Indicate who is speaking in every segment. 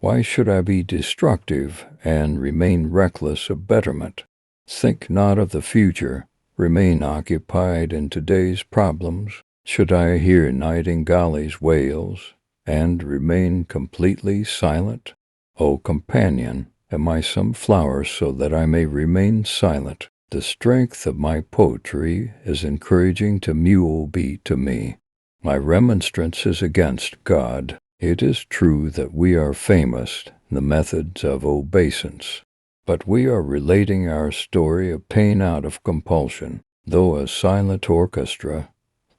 Speaker 1: Why should I be destructive and remain reckless of betterment? Think not of the future, remain occupied in today's problems. Should I hear nightingales' wails and remain completely silent? O companion, am I some flower so that I may remain silent? The strength of my poetry is encouraging to mule be to me. My remonstrance is against God. It is true that we are famous in the methods of obeisance, but we are relating our story of pain out of compulsion. Though a silent orchestra,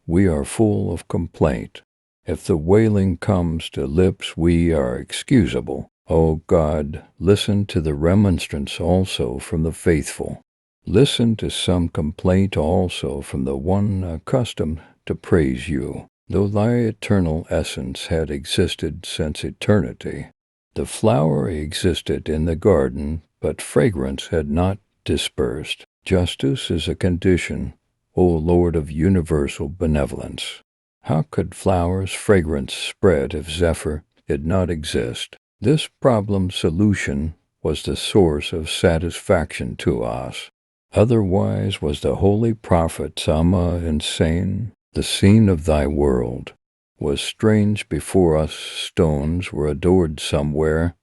Speaker 1: we are full of complaint. If the wailing comes to lips, we are excusable. O God, listen to the remonstrance also from the faithful. Listen to some complaint also from the one accustomed to praise you. Though thy eternal essence had existed since eternity, the flower existed in the garden, but fragrance had not dispersed. Justice is a condition, O Lord of universal benevolence. How could flowers' fragrance spread if zephyr did not exist? This problem's solution was the source of satisfaction to us. Otherwise was the holy prophet Sama insane. The scene of thy world was strange before us. Stones were adored somewhere,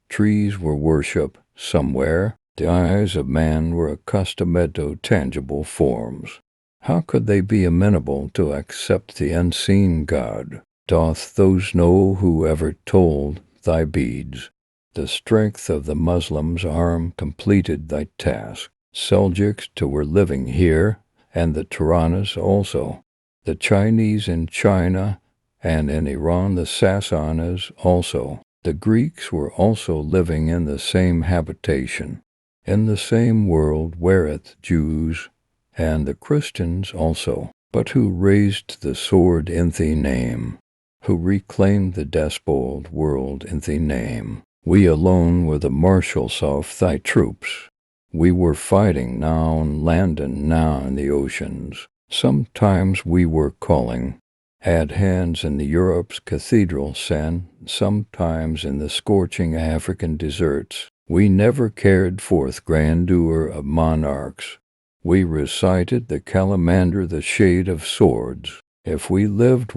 Speaker 1: trees were worshipped somewhere. The eyes of man were accustomed to tangible forms. How could they be amenable to accept the unseen God? Doth those know who ever told thy beads? The strength of the Muslim's arm completed thy task. Seljuks too were living here, and the Tiranas also. The Chinese in China, and in Iran the Sasanas also. The Greeks were also living in the same habitation. In the same world whereth Jews, and the Christians also. But who raised the sword in thy name? Who reclaimed the despoiled world in thy name? We alone were the marshals of thy troops. We were fighting now on land and now in the oceans. Sometimes we were calling, had hands in the Europe's cathedral sand, sometimes in the scorching African deserts. We never carried forth grandeur of monarchs. We recited the calamander, the shade of swords. If we lived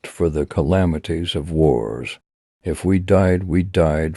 Speaker 1: for the calamities of wars. If we died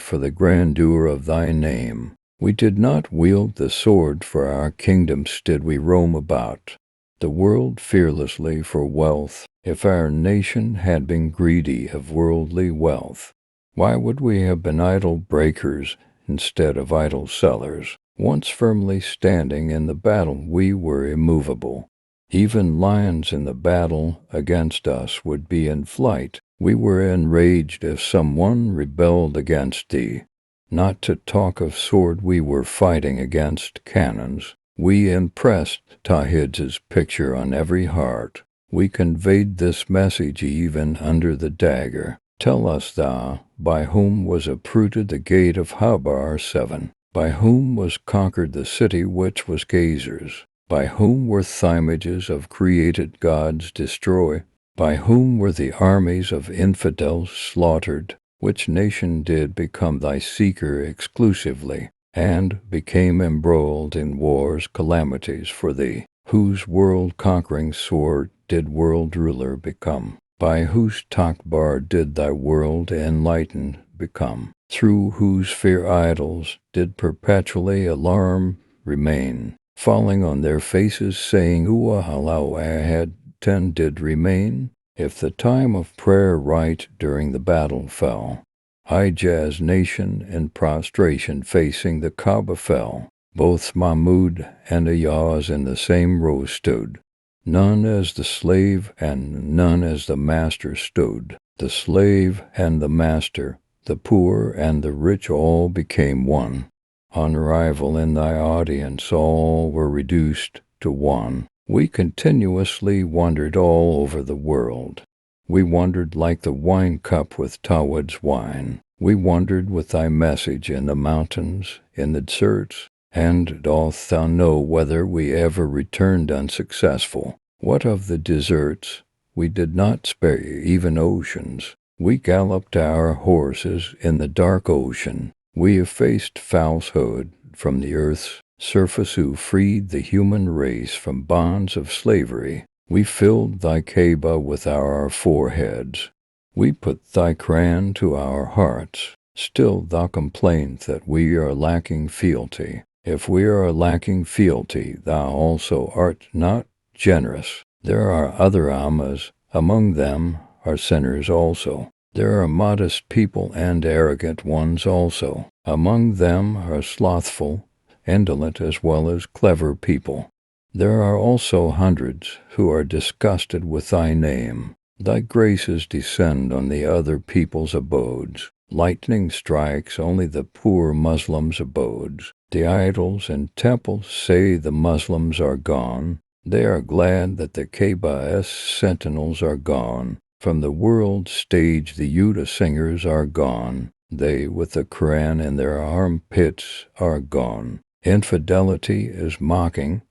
Speaker 1: for the grandeur of thy name. We did not wield the sword for our kingdoms, did we roam about the world fearlessly for wealth. If our nation had been greedy of worldly wealth, why would we have been idle breakers instead of idle sellers? Once firmly standing in the battle, we were immovable. Even lions in the battle against us would be in flight. We were enraged if someone rebelled against thee. Not to talk of sword, we were fighting against cannons. We impressed Tawhid's picture on every heart. We conveyed this message even under the dagger. Tell us thou, by whom was uprooted the gate of Habar 7? By whom was conquered the city which was Gazers? By whom were images of created gods destroyed? By whom were the armies of infidels slaughtered? Which nation did become thy seeker exclusively, and became embroiled in war's calamities for thee? Whose world-conquering sword did world ruler become? By whose Takbar did thy world enlightened become? Through whose fair idols did perpetually alarm remain? Falling on their faces, saying, Ua halau ahad 10 did remain? If the time of prayer right during the battle fell, Hijaz nation in prostration facing the Kaaba fell. Both Mahmud and Ayaz in the same row stood. None as the slave and none as the master stood. The slave and the master, the poor and the rich all became one. On arrival in thy audience all were reduced to one. We continuously wandered all over the world. We wandered like the wine cup with Tawhid's wine. We wandered with thy message in the mountains, in the deserts, and doth thou know whether we ever returned unsuccessful? What of the deserts? We did not spare even oceans. We galloped our horses in the dark ocean. We effaced falsehood from the earth's surface who freed the human race from bonds of slavery. We filled thy Kaaba with our foreheads. We put thy Quran to our hearts. Still thou complainest that we are lacking fealty. If we are lacking fealty, thou also art not generous. There are other Ammas, among them are sinners also. There are modest people and arrogant ones also. Among them are slothful, indolent as well as clever people. There are also hundreds who are disgusted with thy name. Thy graces descend on the other people's abodes. Lightning strikes only the poor Muslims' abodes. The idols and temples say the Muslims are gone. They are glad that the Kaaba's sentinels are gone. From the world stage the Yuda singers are gone. They with the Quran in their armpits are gone. Infidelity is mocking.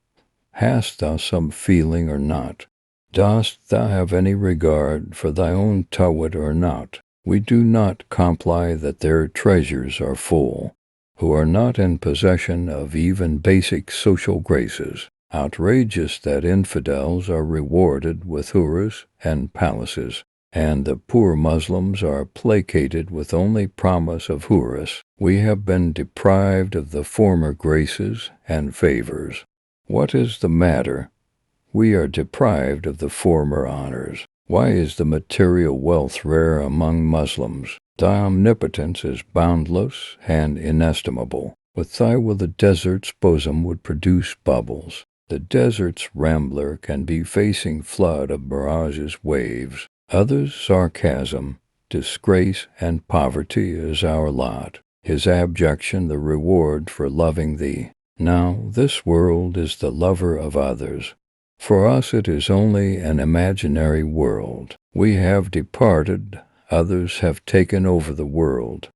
Speaker 1: Hast thou some feeling or not? Dost thou have any regard for thy own Tawhid or not? We do not comply that their treasures are full, who are not in possession of even basic social graces. Outrageous that infidels are rewarded with huras and palaces, and the poor Muslims are placated with only promise of huras. We have been deprived of the former graces and favors. What is the matter? We are deprived of the former honors. Why is the material wealth rare among Muslims? Thy omnipotence is boundless and inestimable. With thy will the desert's bosom would produce bubbles. The desert's rambler can be facing flood of mirage's waves. Others' sarcasm, disgrace, and poverty is our lot. His abjection the reward for loving thee. Now this world is the lover of others. For us it is only an imaginary world. We have departed, others have taken over the world.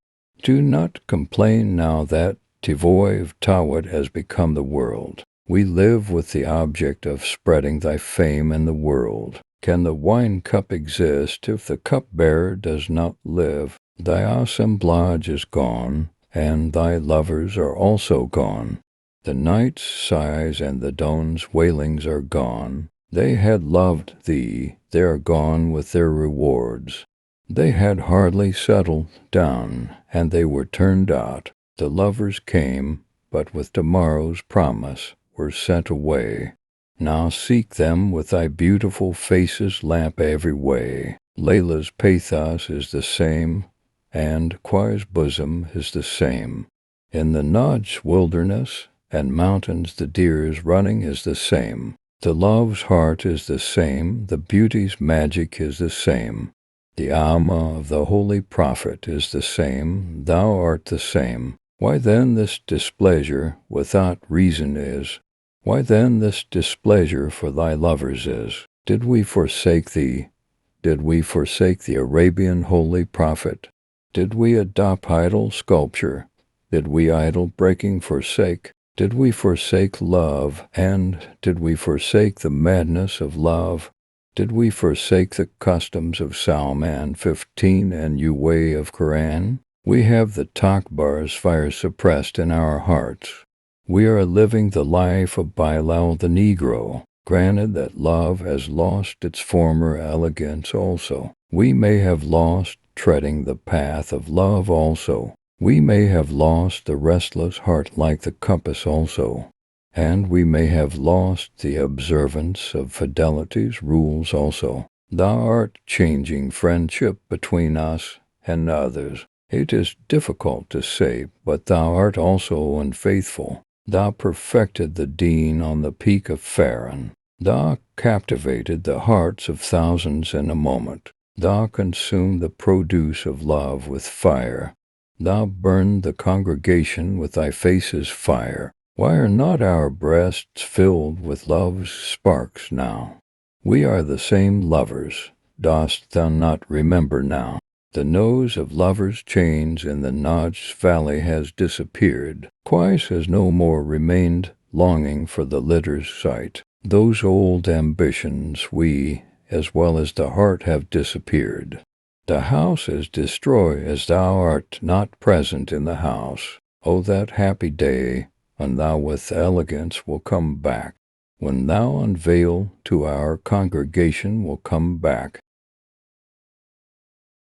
Speaker 1: Do not complain now that devoid of Tawhid has become the world. We live with the object of spreading thy fame in the world. Can the wine cup exist if the cupbearer does not live? Thy assemblage is gone, and thy lovers are also gone. The night's sighs and the dawn's wailings are gone. They had loved thee, they are gone with their rewards. They had hardly settled down, and they were turned out. The lovers came, but with tomorrow's promise were sent away. Now seek them with thy beautiful faces lamp every way. Layla's pathos is the same, and Quai's bosom is the same. In the Najd's wilderness and mountains the deer's running is the same. The love's heart is the same, the beauty's magic is the same. The Amma of the Holy Prophet is the same, thou art the same. Why then this displeasure without reason is? Why then this displeasure for thy lovers is? Did we forsake thee? Did we forsake the Arabian Holy Prophet? Did we adopt idol sculpture? Did we idol breaking forsake? Did we forsake love, and did we forsake the madness of love? Did we forsake the customs of Salman 15 and Uway of Quran? We have the Takbar's fire suppressed in our hearts. We are living the life of Bilal the Negro. Granted that love has lost its former elegance also. We may have lost treading the path of love also. We may have lost the restless heart like the compass also. And we may have lost the observance of fidelity's rules also. Thou art changing friendship between us and others. It is difficult to say, but thou art also unfaithful. Thou perfected the Deen on the peak of Faran. Thou captivated the hearts of thousands in a moment. Thou consumed the produce of love with fire. Thou burned the congregation with thy face's fire. Why are not our breasts filled with love's sparks now? We are the same lovers. Dost thou not remember now? The nose of lovers' chains in the Najd's valley has disappeared. Qais has no more remained longing for the litter's sight. Those old ambitions we, as well as the heart, have disappeared. The house is destroyed as thou art not present in the house. O that happy day, when thou with elegance will come back, when thou unveiled to our congregation will come back,